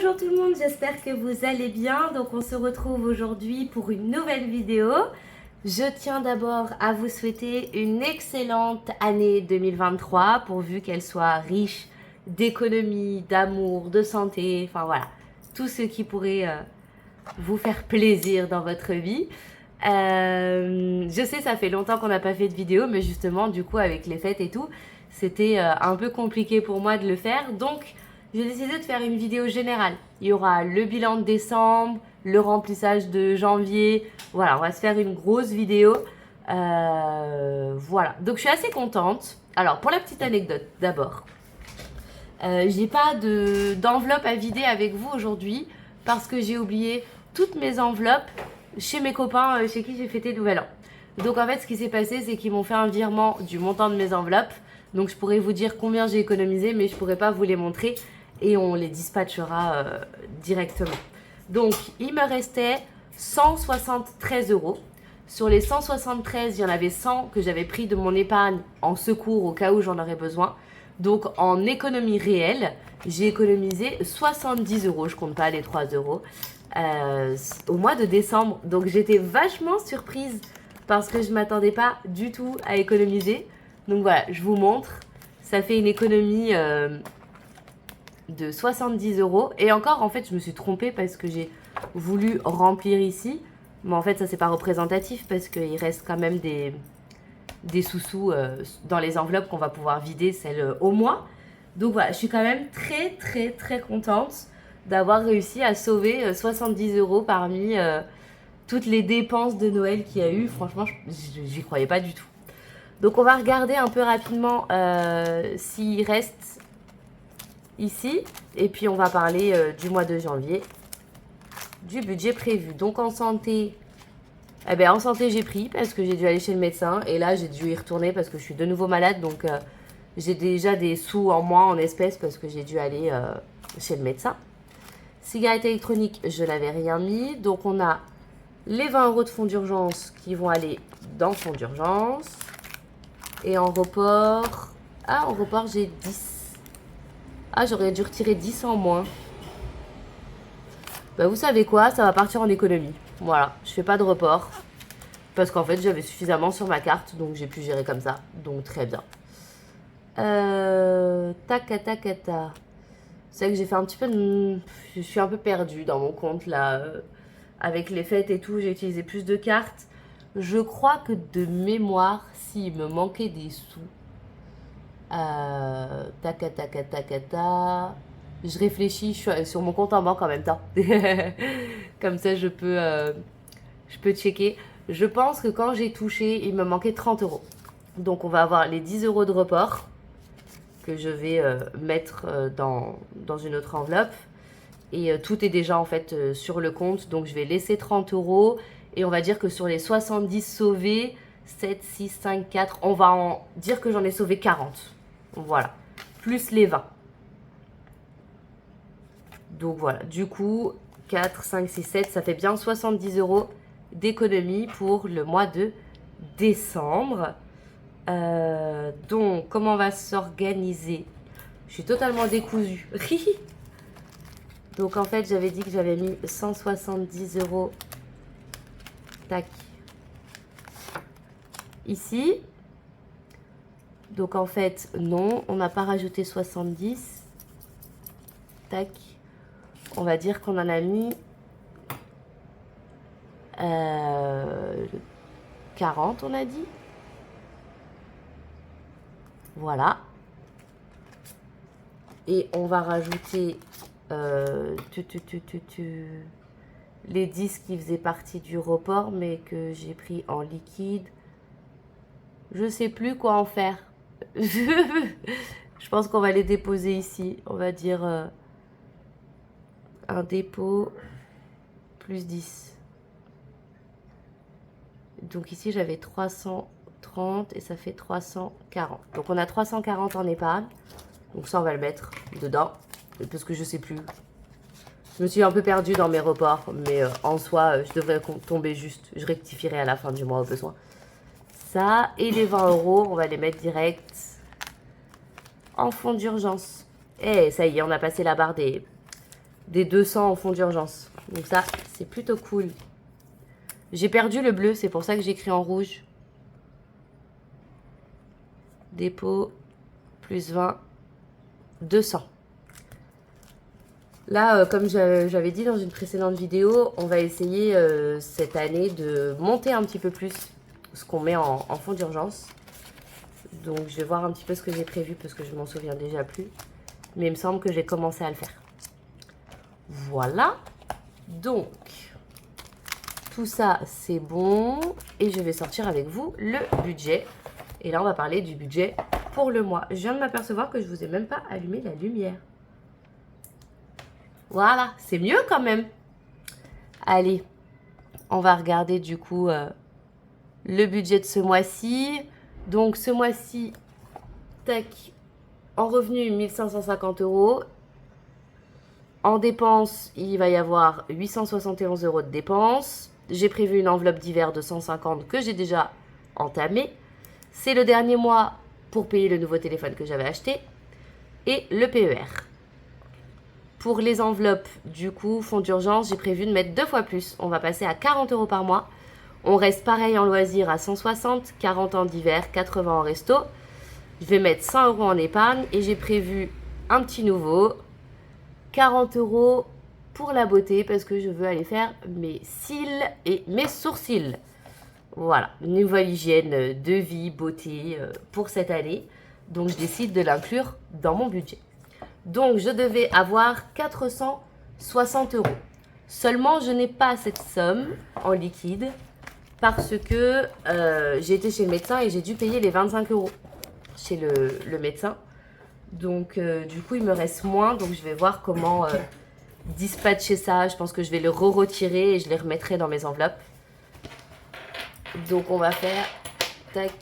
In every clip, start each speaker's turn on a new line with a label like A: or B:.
A: Bonjour tout le monde, j'espère que vous allez bien. Donc on se retrouve aujourd'hui pour une nouvelle vidéo. Je tiens d'abord à vous souhaiter une excellente année 2023, pourvu qu'elle soit riche d'économie, d'amour, de santé, enfin voilà, tout ce qui pourrait vous faire plaisir dans votre vie. Je sais, ça fait longtemps qu'on n'a pas fait de vidéo, mais justement, du coup, avec les fêtes et tout, c'était un peu compliqué pour moi de le faire. Donc, j'ai décidé de faire une vidéo générale. Il y aura le bilan de décembre, le remplissage de janvier. Voilà, on va se faire une grosse vidéo. Voilà, donc je suis assez contente. Alors, pour la petite anecdote, d'abord, j'ai pas d'enveloppe à vider avec vous aujourd'hui parce que j'ai oublié toutes mes enveloppes chez mes copains chez qui j'ai fêté le Nouvel An. Donc en fait, ce qui s'est passé, c'est qu'ils m'ont fait un virement du montant de mes enveloppes. Donc je pourrais vous dire combien j'ai économisé, mais je pourrais pas vous les montrer et on les dispatchera directement. Donc il me restait 173 euros. Sur les 173, il y en avait 100 que j'avais pris de mon épargne en secours au cas où j'en aurais besoin. Donc en économie réelle, j'ai économisé 70 euros, je compte pas les 3 euros, au mois de décembre. Donc j'étais vachement surprise parce que je ne m'attendais pas du tout à économiser. Donc voilà, je vous montre. Ça fait une économie de 70 euros. Et encore, en fait, je me suis trompée parce que j'ai voulu remplir ici. Mais en fait, ça, c'est pas représentatif parce qu'il reste quand même des sous-sous dans les enveloppes qu'on va pouvoir vider, celles au mois. Donc voilà, je suis quand même très contente d'avoir réussi à sauver 70 euros parmi toutes les dépenses de Noël qu'il y a eu. Franchement, j'y croyais pas du tout. Donc on va regarder un peu rapidement s'il reste ici. Et puis on va parler du mois de janvier, du budget prévu. Donc en santé, eh ben, en santé j'ai pris parce que j'ai dû aller chez le médecin. Et là j'ai dû y retourner parce que je suis de nouveau malade. Donc j'ai déjà des sous en moins en espèces parce que j'ai dû aller chez le médecin. Cigarette électronique, je n'avais rien mis. Donc on a les 20 euros de fonds d'urgence qui vont aller dans fonds d'urgence. Et en report... Ah, en report, j'ai 10. Ah, j'aurais dû retirer 10 en moins. Bah, vous savez quoi? Ça va partir en économie. Voilà, je fais pas de report. Parce qu'en fait, j'avais suffisamment sur ma carte. Donc, j'ai pu gérer comme ça. Donc, très bien. Tacata. C'est vrai que j'ai fait un petit peu de... Je suis un peu perdue dans mon compte, là. Avec les fêtes et tout, j'ai utilisé plus de cartes. Je crois que de mémoire, s'il me manquait des sous... Tacata. Je réfléchis, je suis sur mon compte en banque en même temps. Comme ça, je peux checker. Je pense que quand j'ai touché, il me manquait 30 euros. Donc, on va avoir les 10 euros de report que je vais mettre dans une autre enveloppe. Et tout est déjà en fait sur le compte. Donc, je vais laisser 30 euros. Et on va dire que sur les 70 sauvés, 7, 6, 5, 4, on va en dire que j'en ai sauvé 40. Voilà. Plus les 20. Donc voilà. Du coup, 4, 5, 6, 7, ça fait bien 70 euros d'économie pour le mois de décembre. Donc, comment on va s'organiser? Je suis totalement décousue. Donc, en fait, j'avais dit que j'avais mis 170 euros. Tac. Ici. Donc, en fait, non, on n'a pas rajouté 70. Tac. On va dire qu'on en a mis 40, on a dit. Voilà. Et on va rajouter les 10 qui faisaient partie du report, mais que j'ai pris en liquide. Je sais plus quoi en faire. Je pense qu'on va les déposer ici. On va dire un dépôt plus 10. Donc ici, j'avais 330 et ça fait 340. Donc on a 340 en épargne. Donc ça, on va le mettre dedans. Parce que je sais plus. Je me suis un peu perdue dans mes reports. Mais en soi, je devrais tomber juste. Je rectifierai à la fin du mois au besoin. Ça. Et les 20 euros, on va les mettre direct en fonds d'urgence. Et ça y est, on a passé la barre des des 200 en fonds d'urgence. Donc ça, c'est plutôt cool. J'ai perdu le bleu, c'est pour ça que j'écris en rouge. Dépôt, plus 20, 200. Là, comme j'avais dit dans une précédente vidéo, on va essayer cette année de monter un petit peu plus ce qu'on met en fonds d'urgence. Donc, je vais voir un petit peu ce que j'ai prévu parce que je m'en souviens déjà plus. Mais il me semble que j'ai commencé à le faire. Voilà. Donc, tout ça, c'est bon. Et je vais sortir avec vous le budget. Et là, on va parler du budget pour le mois. Je viens de m'apercevoir que je ne vous ai même pas allumé la lumière. Voilà, c'est mieux quand même. Allez, on va regarder du coup le budget de ce mois-ci. Donc ce mois-ci, tac, en revenu 1550 €. En dépenses, il va y avoir 871 € de dépenses. J'ai prévu une enveloppe d'hiver de 150 que j'ai déjà entamée. C'est le dernier mois pour payer le nouveau téléphone que j'avais acheté. Et le PER. Pour les enveloppes, du coup, fonds d'urgence, j'ai prévu de mettre 2 fois plus. On va passer à 40 € par mois. On reste pareil en loisirs à 160, 40 en divers, 80 en resto. Je vais mettre 100 € en épargne et j'ai prévu un petit nouveau, 40 € pour la beauté parce que je veux aller faire mes cils et mes sourcils. Voilà, une nouvelle hygiène de vie, beauté pour cette année. Donc, je décide de l'inclure dans mon budget. Donc, je devais avoir 460 €. Seulement, je n'ai pas cette somme en liquide parce que j'ai été chez le médecin et j'ai dû payer les 25 € chez le médecin. Donc, du coup, il me reste moins. Donc, je vais voir comment dispatcher ça. Je pense que je vais le retirer et je les remettrai dans mes enveloppes. Donc, on va faire... Tac.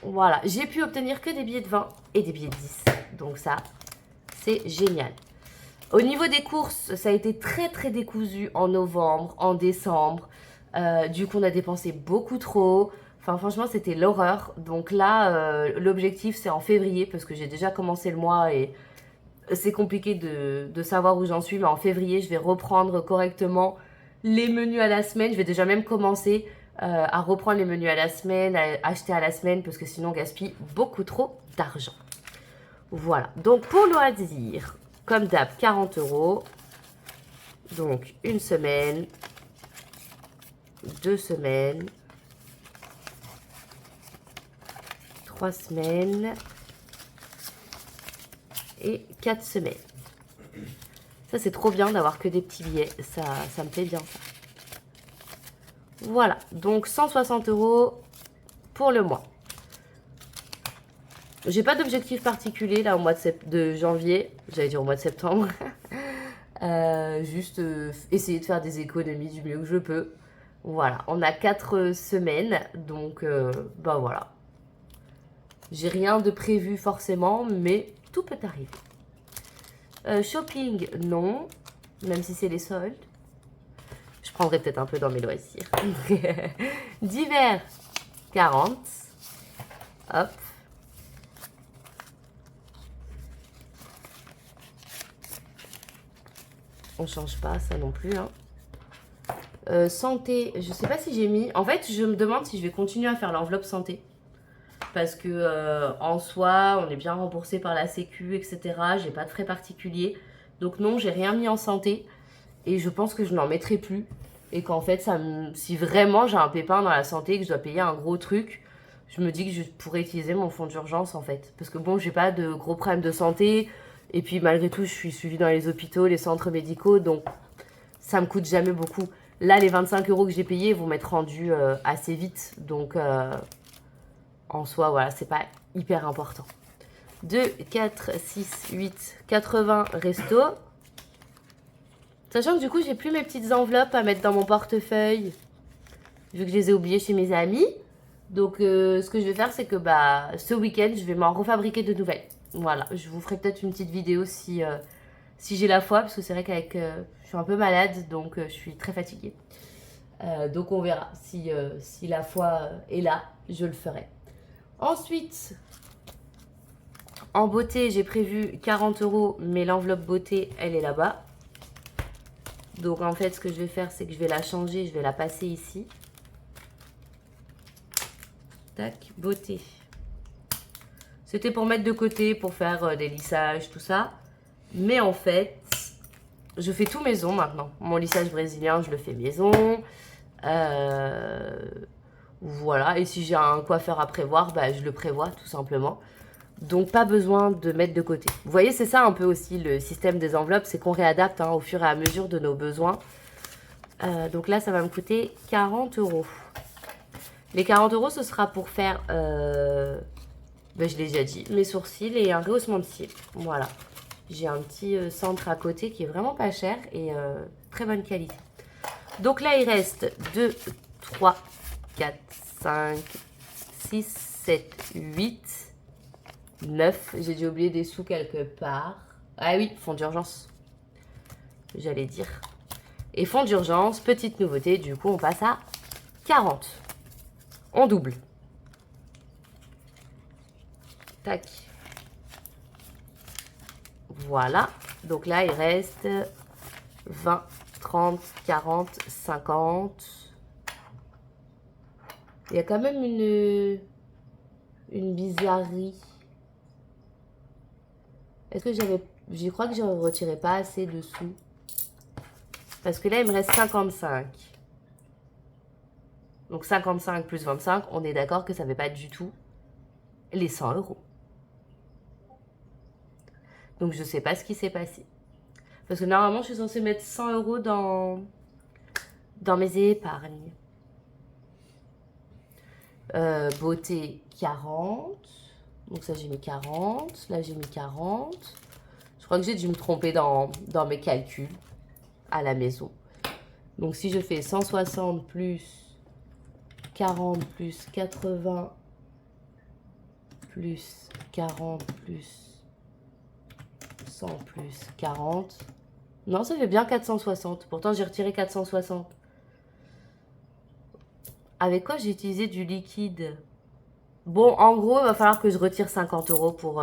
A: Voilà, j'ai pu obtenir que des billets de 20 et des billets de 10. Donc ça, c'est génial. Au niveau des courses, ça a été très très décousu en novembre, en décembre. Du coup, on a dépensé beaucoup trop. Enfin, franchement, c'était l'horreur. Donc là, l'objectif, c'est en février parce que j'ai déjà commencé le mois et c'est compliqué de savoir où j'en suis. Mais en février, je vais reprendre correctement les menus à la semaine. Je vais déjà même commencer à reprendre les menus à la semaine, à acheter à la semaine parce que sinon on gaspille beaucoup trop d'argent. Voilà, donc pour loisirs, comme d'hab, 40 €. Donc une semaine, 2 semaines, 3 semaines et 4 semaines. Ça, c'est trop bien d'avoir que des petits billets. Ça me plaît bien, ça. Voilà, donc 160 € pour le mois. J'ai pas d'objectif particulier là au mois de janvier. J'allais dire au mois de septembre. Juste essayer de faire des économies du mieux que je peux. Voilà, on a 4 semaines. Donc, bah voilà. J'ai rien de prévu forcément, mais tout peut arriver. Shopping, non. Même si c'est les soldes. Je prendrai peut-être un peu dans mes loisirs. Divers, 40. Hop. On change pas, ça non plus. Hein. Santé, je sais pas si j'ai mis... En fait, je me demande si je vais continuer à faire l'enveloppe santé. Parce que en soi, on est bien remboursé par la sécu, etc. J'ai pas de frais particuliers. Donc non, j'ai rien mis en santé. Et je pense que je n'en mettrai plus. Et qu'en fait, si vraiment j'ai un pépin dans la santé et que je dois payer un gros truc, je me dis que je pourrais utiliser mon fonds d'urgence en fait. Parce que bon, j'ai pas de gros problèmes de santé. Et puis malgré tout, je suis suivie dans les hôpitaux, les centres médicaux. Donc ça me coûte jamais beaucoup. Là, les 25 € que j'ai payés vont m'être rendus assez vite. Donc en soi, voilà, c'est pas hyper important. 2, 4, 6, 8, 80 resto. Sachant que du coup, j'ai plus mes petites enveloppes à mettre dans mon portefeuille. Vu que je les ai oubliées chez mes amis. Donc, ce que je vais faire, c'est que ce week-end, je vais m'en refabriquer de nouvelles. Voilà, je vous ferai peut-être une petite vidéo si j'ai la foi. Parce que c'est vrai qu'avec je suis un peu malade, donc je suis très fatiguée. Donc, on verra. Si la foi est là, je le ferai. Ensuite, En beauté, j'ai prévu 40 €, mais l'enveloppe beauté, elle est là-bas. Donc en fait, ce que je vais faire, c'est que je vais la changer, je vais la passer ici. Tac, beauté. C'était pour mettre de côté, pour faire des lissages, tout ça. Mais en fait, je fais tout maison maintenant. Mon lissage brésilien, je le fais maison. Voilà, et si j'ai un coiffeur à prévoir, bah, je le prévois tout simplement. Donc pas besoin de mettre de côté. Vous voyez, c'est ça un peu aussi le système des enveloppes, c'est qu'on réadapte au fur et à mesure de nos besoins. Donc là, ça va me coûter 40 €. Les 40 €, ce sera pour faire, ben, je l'ai déjà dit, mes sourcils et un rehaussement de cils. Voilà. J'ai un petit centre à côté qui est vraiment pas cher et très bonne qualité. Donc là, il reste 2, 3, 4, 5, 6, 7, 8, 9. J'ai dû oublier des sous quelque part. Ah oui, fonds d'urgence. J'allais dire. Et fonds d'urgence, petite nouveauté, du coup, on passe à 40. On double. Tac. Voilà. Donc là, il reste 20, 30, 40, 50. Il y a quand même une bizarrerie. Est-ce que je crois que je ne retirais pas assez de sous. Parce que là, il me reste 55. Donc 55 plus 25, on est d'accord que ça ne fait pas du tout les 100 €. Donc je ne sais pas ce qui s'est passé. Parce que normalement, je suis censée mettre 100 € dans mes épargnes. Beauté 40. Donc ça, j'ai mis 40. Là, j'ai mis 40. Je crois que j'ai dû me tromper dans mes calculs à la maison. Donc si je fais 160 plus 40 plus 80 plus 40 plus 100 plus 40. Non, ça fait bien 460. Pourtant, j'ai retiré 460. Avec quoi j'ai utilisé du liquide? Bon, en gros, il va falloir que je retire 50 € pour...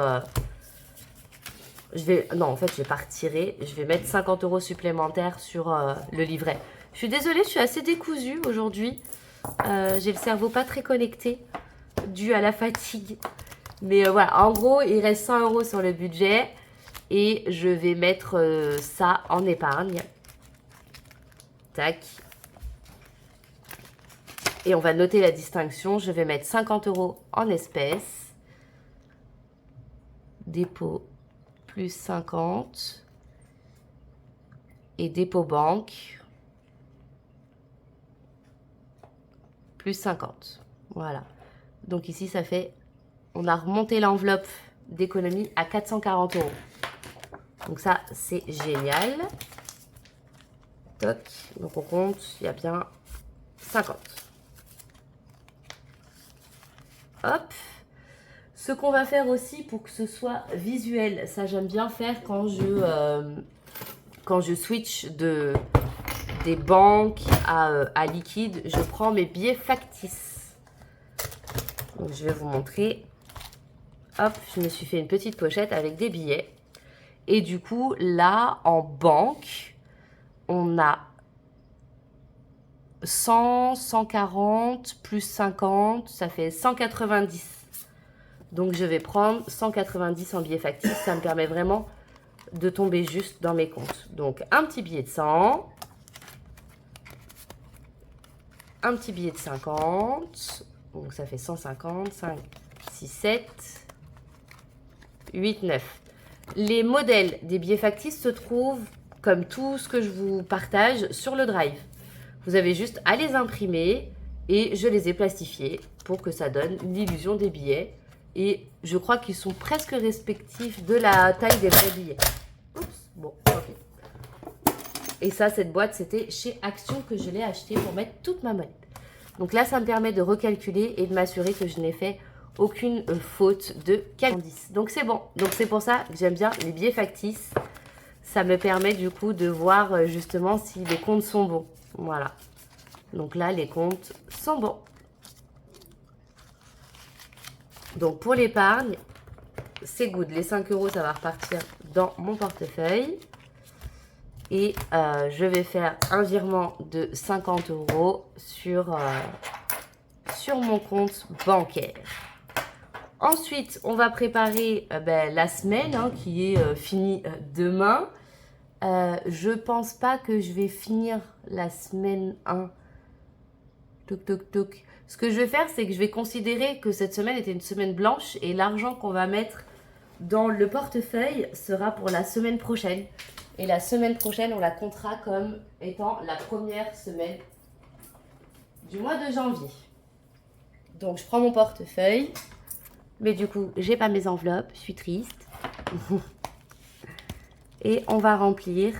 A: Non, en fait, je vais pas retirer. Je vais mettre 50 € supplémentaires sur le livret. Je suis désolée, je suis assez décousue aujourd'hui. J'ai le cerveau pas très connecté, dû à la fatigue. Mais voilà, en gros, il reste 100 € sur le budget. Et je vais mettre ça en épargne. Tac. Et on va noter la distinction. Je vais mettre 50 € en espèces. Dépôt plus 50. Et dépôt banque plus 50. Voilà. Donc ici, ça fait... On a remonté l'enveloppe d'économie à 440 €. Donc ça, c'est génial. Toc. Donc on compte, il y a bien 50. Hop. Ce qu'on va faire aussi pour que ce soit visuel, ça j'aime bien faire quand je switch des banques à liquide, je prends mes billets factices. Donc je vais vous montrer. Hop, je me suis fait une petite pochette avec des billets. Et du coup, là, en banque, on a 100, 140, plus 50, ça fait 190. Donc, je vais prendre 190 en billets factices. Ça me permet vraiment de tomber juste dans mes comptes. Donc, un petit billet de 100. Un petit billet de 50. Donc, ça fait 150, 5, 6, 7, 8, 9. Les modèles des billets factices se trouvent, comme tout ce que je vous partage, sur le Drive. Vous avez juste à les imprimer et je les ai plastifiés pour que ça donne l'illusion des billets. Et je crois qu'ils sont presque respectifs de la taille des vrais billets. Oups, bon, ok. Et ça, cette boîte, c'était chez Action que je l'ai acheté pour mettre toute ma monnaie. Donc là, ça me permet de recalculer et de m'assurer que je n'ai fait aucune faute de calcul. Donc c'est bon. Donc c'est pour ça que j'aime bien les billets factices. Ça me permet du coup de voir justement si les comptes sont bons. Voilà. Donc là, les comptes sont bons. Donc pour l'épargne, c'est good. Les 5 euros, ça va repartir dans mon portefeuille. Et je vais faire un virement de 50 euros sur mon compte bancaire. Ensuite, on va préparer la semaine qui est finie demain. Je pense pas que je vais finir la semaine 1. Toc, toc, toc. Ce que je vais faire, c'est que je vais considérer que cette semaine était une semaine blanche et l'argent qu'on va mettre dans le portefeuille sera pour la semaine prochaine. Et la semaine prochaine, on la comptera comme étant la première semaine du mois de janvier. Donc, je prends mon portefeuille. Mais du coup, j'ai pas mes enveloppes. Je suis triste. Et on va remplir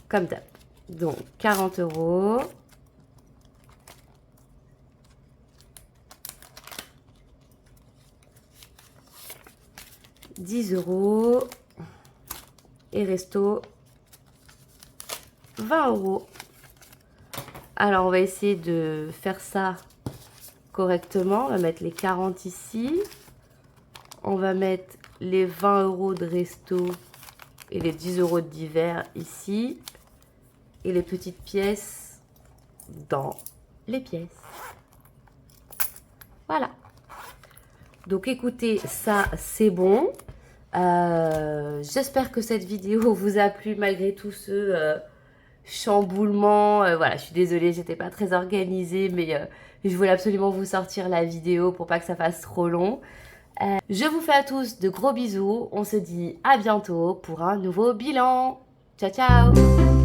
A: comme d'hab. Donc, 40 euros. « 10 euros. Et resto, 20 euros. Alors, on va essayer de faire ça correctement. On va mettre les 40 ici. On va mettre les 20 euros de resto et les 10 euros d'hiver ici. Et les petites pièces dans les pièces. Voilà. Donc, écoutez, ça, c'est bon. J'espère que cette vidéo vous a plu malgré tout ce chamboulement. Voilà, je suis désolée, j'étais pas très organisée, mais je voulais absolument vous sortir la vidéo pour pas que ça fasse trop long. Je vous fais à tous de gros bisous. On se dit à bientôt pour un nouveau bilan. Ciao, ciao!